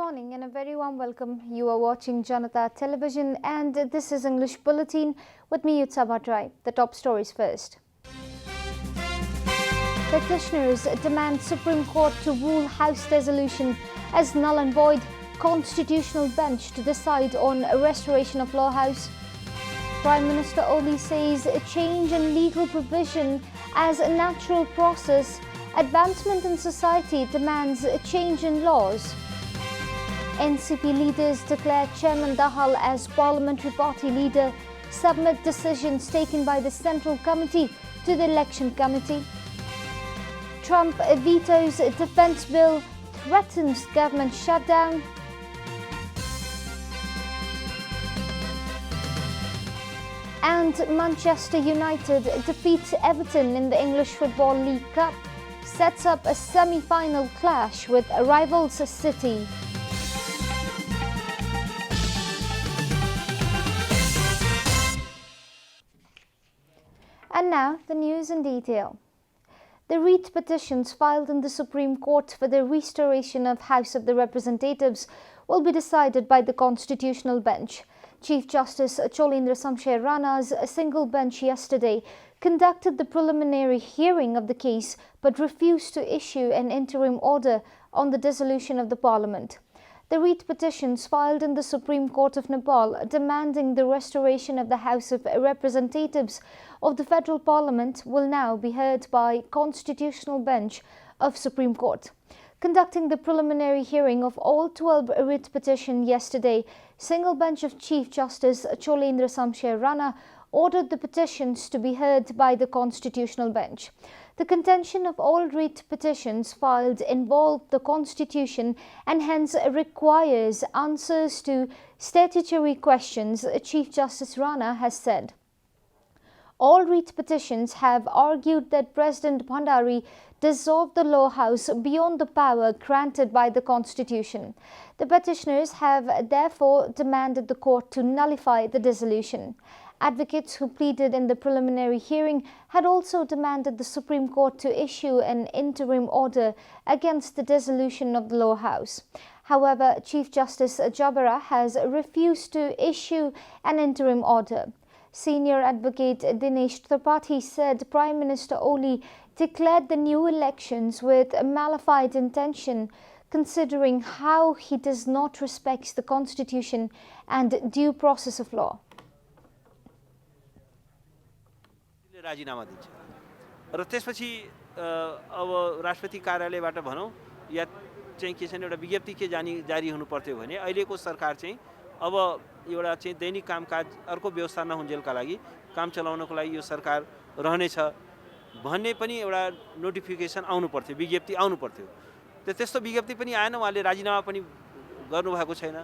morning and a very warm welcome. You are watching JanataTelevision and this is English Bulletin with me, Utsabatrai. The top stories first. Petitioners demand Supreme Court to rule House dissolution as null and void, Constitutional Bench to decide on restoration of Law House. Prime Minister Oli says a change in legal provision as a natural process. Advancement in society demands a change in laws. NCP leaders declare Chairman Dahal as parliamentary party leader, submit decisions taken by the Central Committee to the Election Committee. Trump vetoes defense bill, threatens government shutdown. And Manchester United defeats Everton in the English Football League Cup, sets up a semi-final clash with rivals City. And now the news in detail. The writ petitions filed in the Supreme Court for the restoration of House of the Representatives will be decided by the Constitutional Bench. Chief Justice Cholendra Samsher Rana's single bench yesterday conducted the preliminary hearing of the case but refused to issue an interim order on the dissolution of the Parliament. The writ petitions filed in the Supreme Court of Nepal demanding the restoration of the House of Representatives of the Federal Parliament will now be heard by Constitutional Bench of Supreme Court. Conducting the preliminary hearing of all 12 writ petitions yesterday, single bench of Chief Justice Cholendra Samsher Rana ordered the petitions to be heard by the Constitutional Bench. The contention of all writ petitions filed involve the Constitution and hence requires answers to statutory questions, Chief Justice Rana has said. All writ petitions have argued that President Bhandari dissolved the Law House beyond the power granted by the Constitution. The petitioners have therefore demanded the court to nullify the dissolution. Advocates who pleaded in the preliminary hearing had also demanded the Supreme Court to issue an interim order against the dissolution of the Law House. However, Chief Justice Jabara has refused to issue an interim order. Senior advocate Dinesh Tripathi said Prime Minister Oli declared the new elections with a malified intention, considering how he does not respect the Constitution and due process of law. राजीनामा दिन्छ र त्यसपछि अब राष्ट्रपति कार्यालयबाट भनौं या चाहिँ के छैन एउटा विज्ञप्ति के जारी हुनु पर्थ्यो भने अहिलेको सरकार चाहिँ अब एउटा चाहिँ दैनिक कामकाज अर्को व्यवस्था नहुन्जेलका लागि काम चलाउनको लागि यो सरकार रहनेछ भन्ने पनि एउटा नोटिफिकेसन आउनु पर्थ्यो, विज्ञप्ति आउनु पर्थ्यो। त्यस्तो विज्ञप्ति पनि आएन, उहाँले राजीनामा पनि गर्नु भएको छैन।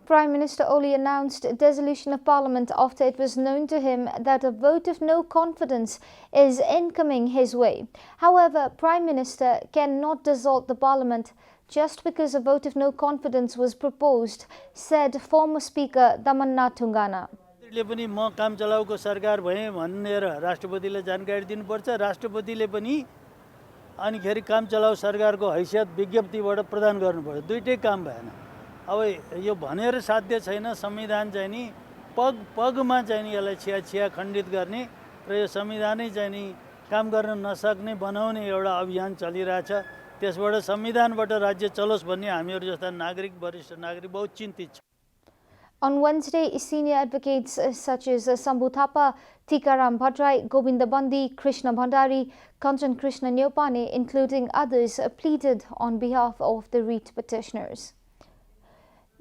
Prime Minister Oli announced dissolution of Parliament after it was known to him that a vote of no confidence is incoming his way. However, Prime Minister cannot dissolve the Parliament just because a vote of no confidence was proposed, said former Speaker Damannath Tungana. ले पनि म काम चलाउको सरकार भए भनेर राष्ट्रपतिले जानकारी दिनुपर्छ, राष्ट्रपतिले पनि अनिखेरि काम चलाउ सरकारको हैसियत विज्ञप्तिबाट प्रदान गर्नुपर्छ। दुईटै काम भएन। अब यो भनेर साध्य छैन। संविधान चाहिँ नि पगमा चाहिँ नि यसलाई छिया खण्डित गर्ने र यो संविधानै चाहिँ नि काम गर्न नसक्ने बनाउने एउटा अभियान चलिरहेछ। त्यसबाट संविधानबाट राज्य चलोस् भन्ने हामीहरु जस्ता नागरिक वरिष्ठ नागरिक बहुत चिन्तित छौं। On Wednesday, senior advocates such as Sambhu Thapa, Tikaram Bhattrai, Govinda Bandi, Krishna Bhandari, Kanchan Krishna Nyopane, including others, pleaded on behalf of the writ petitioners.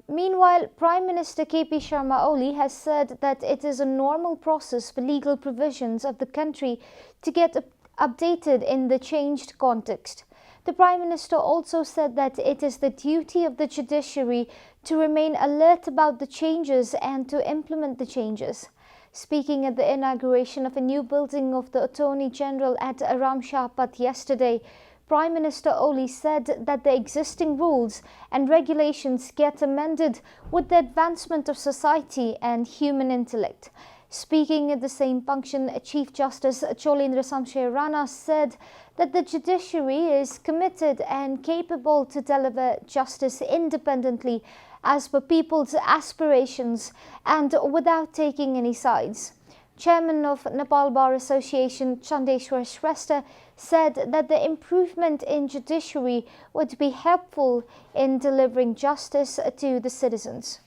Meanwhile, Prime Minister KP Sharma Oli has said that it is a normal process for legal provisions of the country to get updated in the changed context. The Prime Minister also said that it is the duty of the judiciary to remain alert about the changes and to implement the changes. Speaking at the inauguration of a new building of the Attorney General at Ramshahpat yesterday, Prime Minister Oli said that the existing rules and regulations get amended with the advancement of society and human intellect. Speaking at the same function, Chief Justice Cholendra Samshay Rana said that the judiciary is committed and capable to deliver justice independently as per people's aspirations and without taking any sides. Chairman of Nepal Bar Association Chandeshwar Shrestha said that the improvement in judiciary would be helpful in delivering justice to the citizens.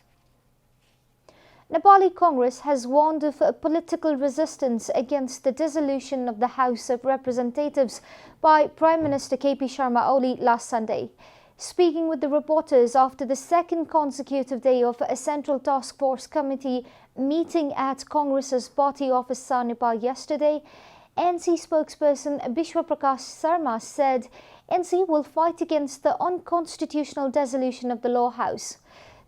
Nepali Congress has warned of political resistance against the dissolution of the House of Representatives by Prime Minister KP Sharma Oli last Sunday. Speaking with the reporters after the second consecutive day of a Central Task Force Committee meeting at Congress's party office Sa Nepal yesterday, NC spokesperson Bishwa Prakash Sarma said NC will fight against the unconstitutional dissolution of the Law House.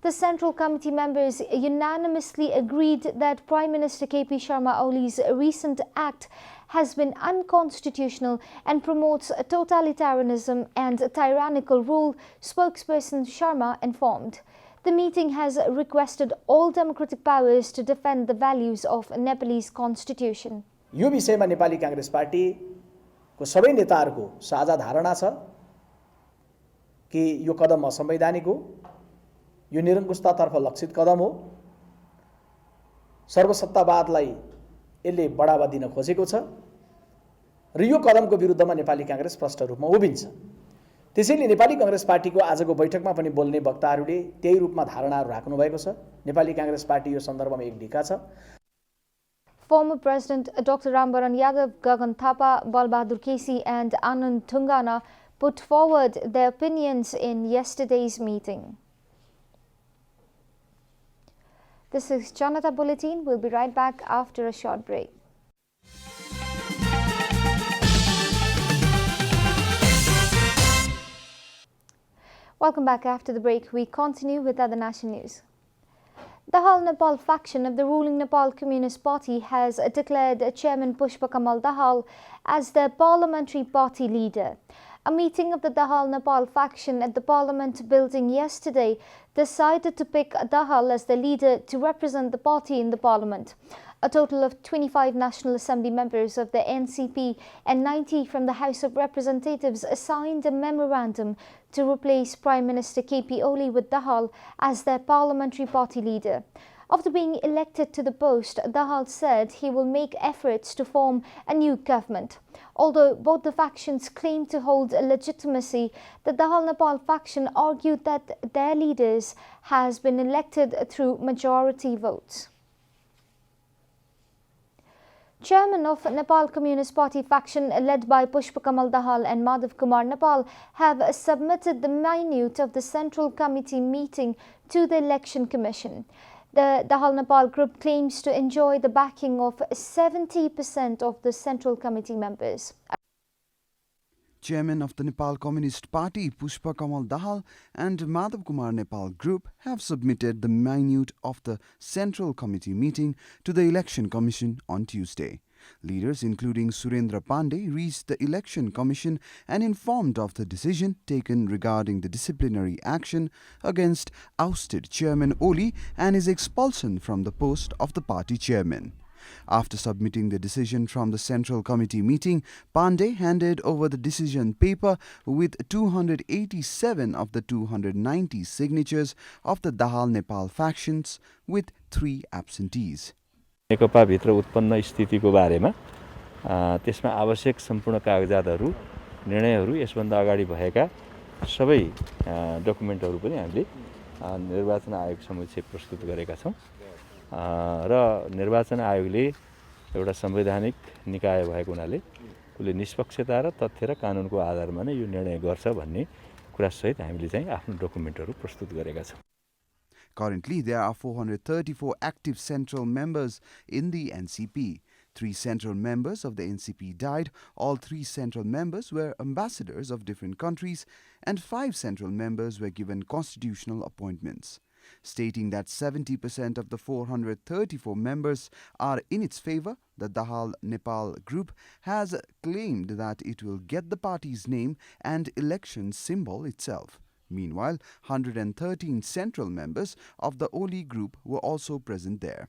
The Central Committee members unanimously agreed that Prime Minister KP Sharma Oli's recent act has been unconstitutional and promotes totalitarianism and tyrannical rule, spokesperson Sharma informed. The meeting has requested all democratic powers to defend the values of Nepalese constitution. यो विषयमा Nepali Congress party को सबै नेताहरूको साझा धारणा छ कि यो कदम असंवैधानिक हो, यो निरंकुशतातर्फ लक्षित कदम हो, सर्वसत्तावादलाई यसले बढावा दिन खोजेको छ र यो कदमको विरुद्धमा नेपाली कांग्रेस स्पष्ट रूपमा उभिन्छ। त्यसैले नेपाली कांग्रेस पार्टीको आजको बैठकमा पनि बोल्ने वक्ताहरूले त्यही रूपमा धारणाहरू राख्नु भएको छ। नेपाली कांग्रेस पार्टी यो सन्दर्भमा एक ढिका छ। Former President Dr. Rambaran Yadav, Gagan Thapa, Balbahadur Kesi and Anand Tungana put forward their opinions in yesterday's meeting. This is Janata Bulletin. We'll be right back after a short break. Welcome back after the break. We continue with other national news. The Dahal Nepal faction of the ruling Nepal Communist Party has declared Chairman Pushpa Kamal Dahal as their parliamentary party leader. A meeting of the Dahal Nepal faction at the Parliament building yesterday decided to pick Dahal as the leader to represent the party in the Parliament. A total of 25 National Assembly members of the NCP and 90 from the House of Representatives signed a memorandum to replace Prime Minister KP Oli with Dahal as their parliamentary party leader. After being elected to the post, Dahal said he will make efforts to form a new government. Although both the factions claim to hold legitimacy, the Dahal Nepal faction argued that their leaders has been elected through majority votes. Chairman of Nepal Communist Party faction led by Pushpa Kamal Dahal and Madhav Kumar Nepal have submitted the minute of the Central Committee meeting to the Election Commission. The Dahal Nepal group claims to enjoy the backing of 70% of the Central Committee members. Chairman of the Nepal Communist Party, Pushpa Kamal Dahal, and Madhav Kumar Nepal group have submitted the minute of the Central Committee meeting to the Election Commission on Tuesday. Leaders including Surendra Pandey reached the Election Commission and informed of the decision taken regarding the disciplinary action against ousted Chairman Oli and his expulsion from the post of the party chairman. After submitting the decision from the Central Committee meeting, Pandey handed over the decision paper with 287 of the 290 signatures of the Dahal Nepal factions with 3 absentees. Nekapa भित्र उत्पन्न स्थितिको बारेमा त्यसमा आवश्यक सम्पूर्ण कागजातहरू निर्णयहरू यसभन्दा अगाडि भएका सबै डकुमेन्टहरू पनि हामीले निर्वाचन आयोग समक्ष प्रस्तुत गरेका छौं र निर्वाचन आयोगले एउटा संवैधानिक निकाय भएको हुनाले उसले निष्पक्षता र तथ्य र कानुनको आधारमा नै यो निर्णय गर्छ भन्ने कुरा सहित हामीले चाहिँ आफ्नो डकुमेन्टहरू प्रस्तुत गरेका छौं. Currently, there are 434 active central members in the NCP. 3 central members of the NCP died. All 3 central members were ambassadors of different countries, and 5 central members were given constitutional appointments. Stating that 70% of the 434 members are in its favor, the Dahal Nepal group has claimed that it will get the party's name and election symbol itself. Meanwhile, 113 central members of the Oli group were also present there.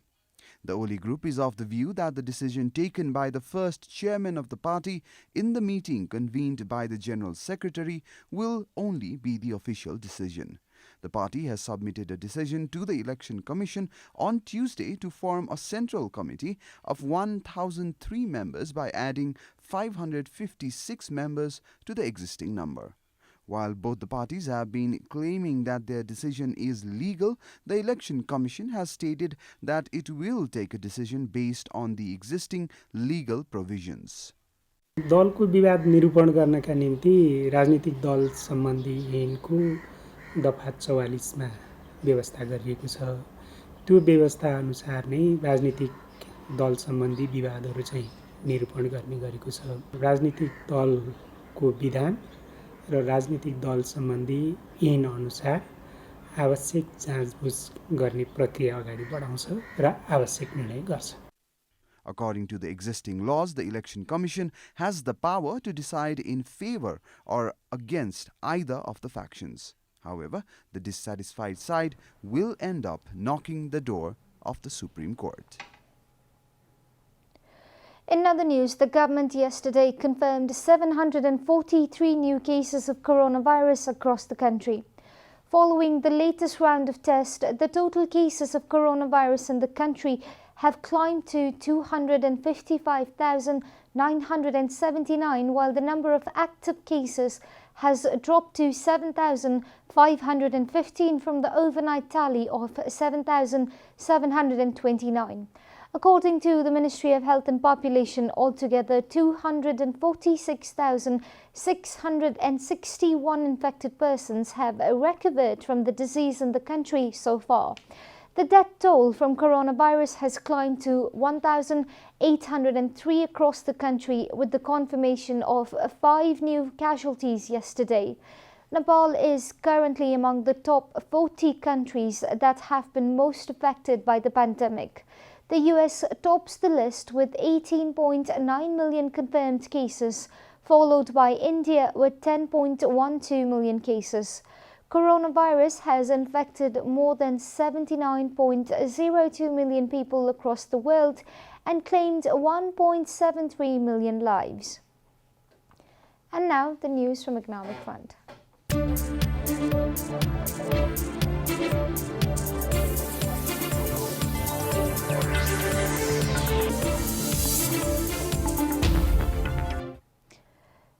The Oli Group is of the view that the decision taken by the first chairman of the party in the meeting convened by the General Secretary will only be the official decision. The party has submitted a decision to the Election Commission on Tuesday to form a central committee of 1,003 members by adding 556 members to the existing number. While both the parties have been claiming that their decision is legal, the Election Commission has stated that it will take a decision based on the existing legal provisions. दलको विवाद निरूपण गर्नका निम्ति राजनीतिक दल सम्बन्धी ऐनको दफा 44 मा व्यवस्था गरिएको छ। त्यो व्यवस्था अनुसार नै राजनीतिक दल सम्बन्धी विवादहरू चाहिँ निरूपण गर्ने गरेको छ। राजनीतिक दलको विधान र राजनीतिक दल सम्बन्धी ऐन अनुसार आवश्यक जाँचबुझ गर्ने प्रक्रिया अगाडि बढाउँछ र आवश्यक निर्णय गर्छ। According to the existing laws, the Election Commission has the power to decide in favor or against either of the factions. However, the dissatisfied side will end up knocking the door of the Supreme Court. In other news, the government yesterday confirmed 743 new cases of coronavirus across the country. Following the latest round of tests, the total cases of coronavirus in the country have climbed to 255,979, while the number of active cases has dropped to 7,515 from the overnight tally of 7,729. According to the Ministry of Health and Population, altogether 246,661 infected persons have recovered from the disease in the country so far. The death toll from coronavirus has climbed to 1,803 across the country, with the confirmation of 5 new casualties yesterday. Nepal is currently among the top 40 countries that have been most affected by the pandemic. The US tops the list with 18.9 million confirmed cases, followed by India with 10.12 million cases. Coronavirus has infected more than 79.02 million people across the world and claimed 1.73 million lives. And now the news from Economic Front.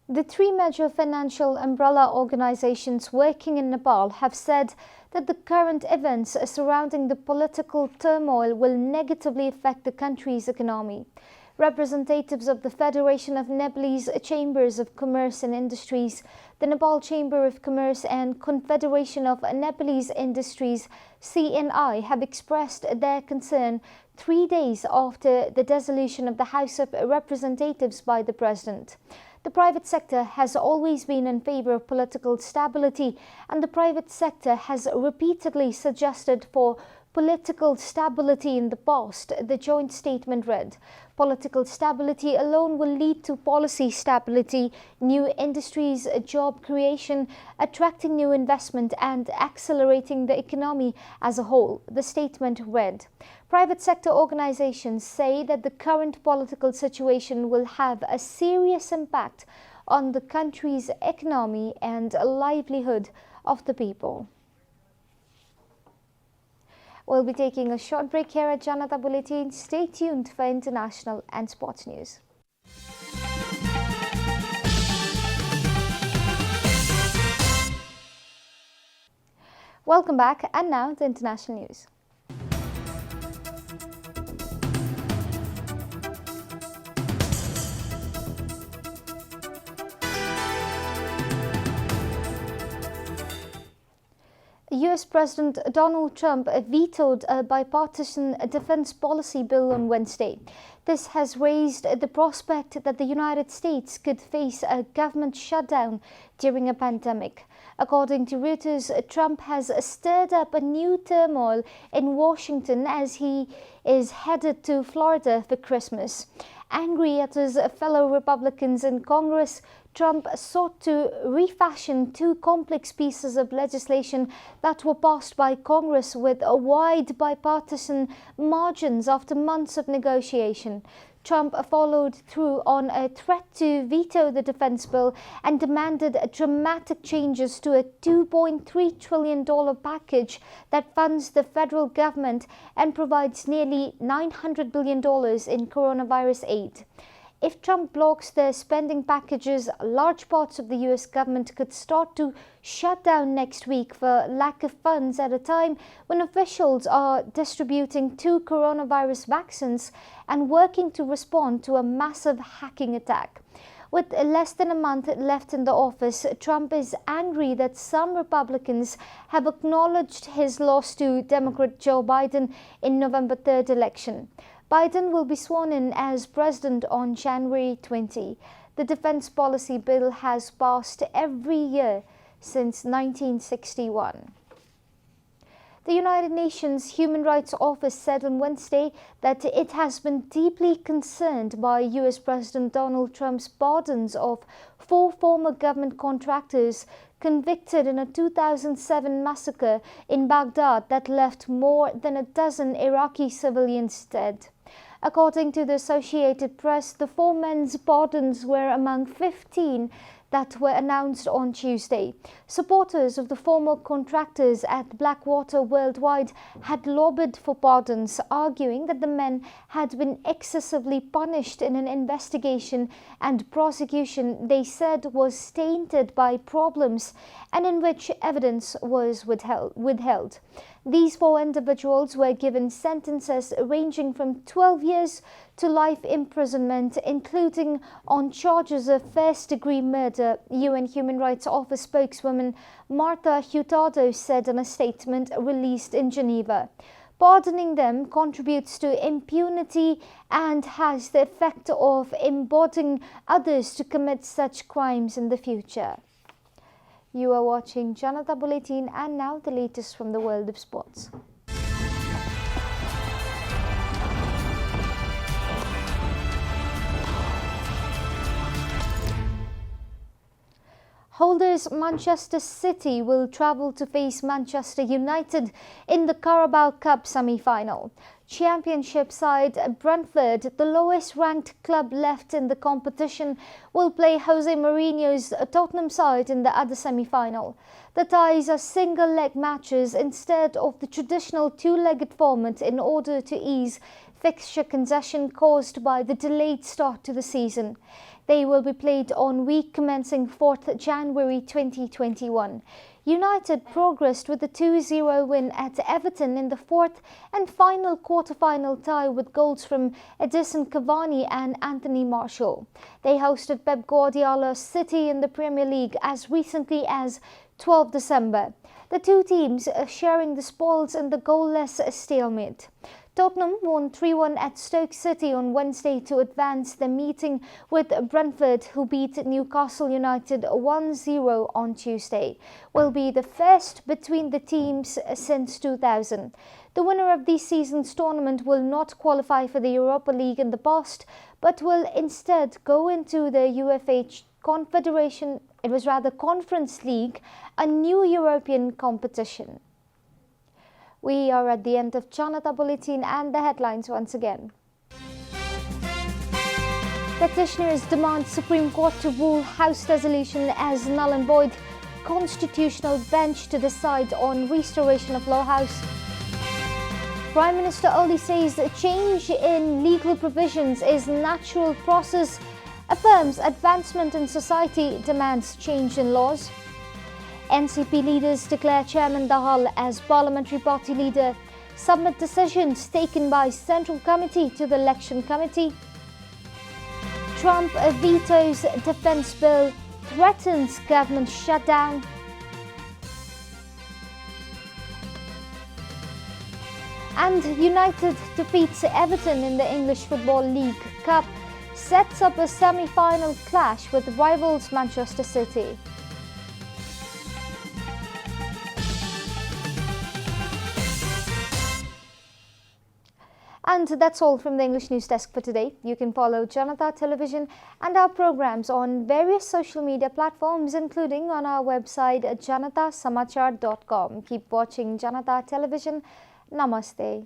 The 3 major financial umbrella organizations working in Nepal have said that the current events surrounding the political turmoil will negatively affect the country's economy. Representatives of the Federation of Nepalese Chambers of Commerce and Industries, the Nepal Chamber of Commerce and Confederation of Nepalese Industries (CNI) have expressed their concern 3 days after the dissolution of the House of Representatives by the President. The private sector has always been in favor of political stability, and the private sector has repeatedly suggested for political stability in the past, the joint statement read. Political stability alone will lead to policy stability, new industries, job creation, attracting new investment and accelerating the economy as a whole, the statement read. Private sector organizations say that the current political situation will have a serious impact on the country's economy and livelihood of the people. We'll be taking a short break here at Janata Bulletin. Stay tuned for international and sports news. Welcome back, and now the international news. US President Donald Trump vetoed a bipartisan defense policy bill on Wednesday. This has raised the prospect that the United States could face a government shutdown during a pandemic. According to Reuters, Trump has stirred up a new turmoil in Washington as he is headed to Florida for Christmas. Angry at his fellow Republicans in Congress, Trump sought to refashion two complex pieces of legislation that were passed by Congress with a wide bipartisan margins after months of negotiation. Trump followed through on a threat to veto the defense bill and demanded dramatic changes to a $2.3 trillion package that funds the federal government and provides nearly $900 billion in coronavirus aid. If Trump blocks the spending packages, large parts of the US government could start to shut down next week for lack of funds at a time when officials are distributing 2 coronavirus vaccines and working to respond to a massive hacking attack. With less than a month left in the office, Trump is angry that some Republicans have acknowledged his loss to Democrat Joe Biden in November 3rd election. Biden will be sworn in as president on January 20. The defense policy bill has passed every year since 1961. The United Nations Human Rights Office said on Wednesday that it has been deeply concerned by US President Donald Trump's pardons of 4 former government contractors convicted in a 2007 massacre in Baghdad that left more than a dozen Iraqi civilians dead. According to the Associated Press, the 4 men's pardons were among 15 that were announced on Tuesday. Supporters of the former contractors at Blackwater Worldwide had lobbied for pardons, arguing that the men had been excessively punished in an investigation and prosecution they said was tainted by problems and in which evidence was withheld. These 4 individuals were given sentences ranging from 12 years to life imprisonment, including on charges of first-degree murder, UN Human Rights Office spokeswoman Martha Hurtado said in a statement released in Geneva. Pardoning them contributes to impunity and has the effect of emboldening others to commit such crimes in the future. You are watching Janata Bulletin, and now the latest from the world of sports. Holders Manchester City will travel to face Manchester United in the Carabao Cup semi-final. Championship side Brentford, the lowest ranked club left in the competition, will play Jose Mourinho's Tottenham side in the other semi-final. The ties are single-leg matches instead of the traditional 2-legged format in order to ease fixture congestion caused by the delayed start to the season. They will be played on week commencing 4th January 2021. United progressed with a 2-0 win at Everton in the 4th and final quarter-final tie with goals from Edinson Cavani and Anthony Martial. They hosted Pep Guardiola's City in the Premier League as recently as 12 December. The two teams are sharing the spoils in the goalless stalemate. Tottenham won 3-1 at Stoke City on Wednesday to advance the meeting with Brentford, who beat Newcastle United 1-0 on Tuesday. Will be the first between the teams since 2000. The winner of this season's tournament will not qualify for the Europa League in the past, but will instead go into the UEFA Conference League, a new European competition. We are at the end of Janata Bulletin, and the headlines once again. Petitioners demand Supreme Court to rule House resolution as null and void. Constitutional bench to decide on restoration of Law House. Prime Minister Oli says change in legal provisions is natural process. Affirms advancement in society demands change in laws. NCP leaders declare Chairman Dahal as parliamentary party leader. Submit decisions taken by Central Committee to the Election Committee. Trump vetoes defense bill, threatens government shutdown. And United defeats Everton in the English Football League Cup, sets up a semi-final clash with rivals Manchester City. And that's all from the English News Desk for today. You can follow Janata Television and our programs on various social media platforms, including on our website janatasamachar.com. Keep watching Janata Television. Namaste.